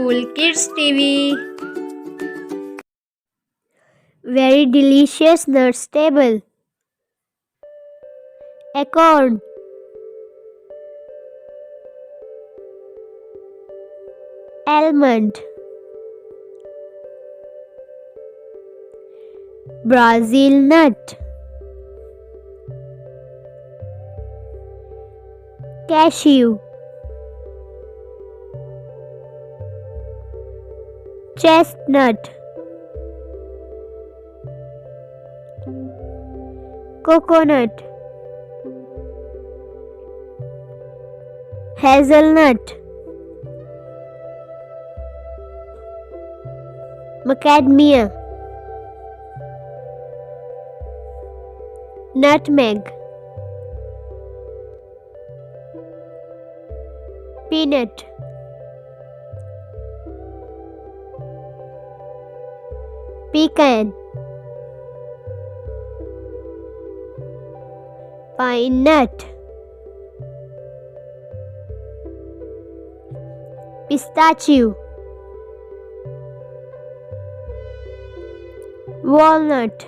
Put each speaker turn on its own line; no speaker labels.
Youthful Kids TV.
Very delicious nuts table. Acorn. Almond. Brazil nut. Cashew. Chestnut. Coconut. Hazelnut. Macadamia. Nutmeg. Peanut. Pecan. Pine nut. Pistachio. Walnut.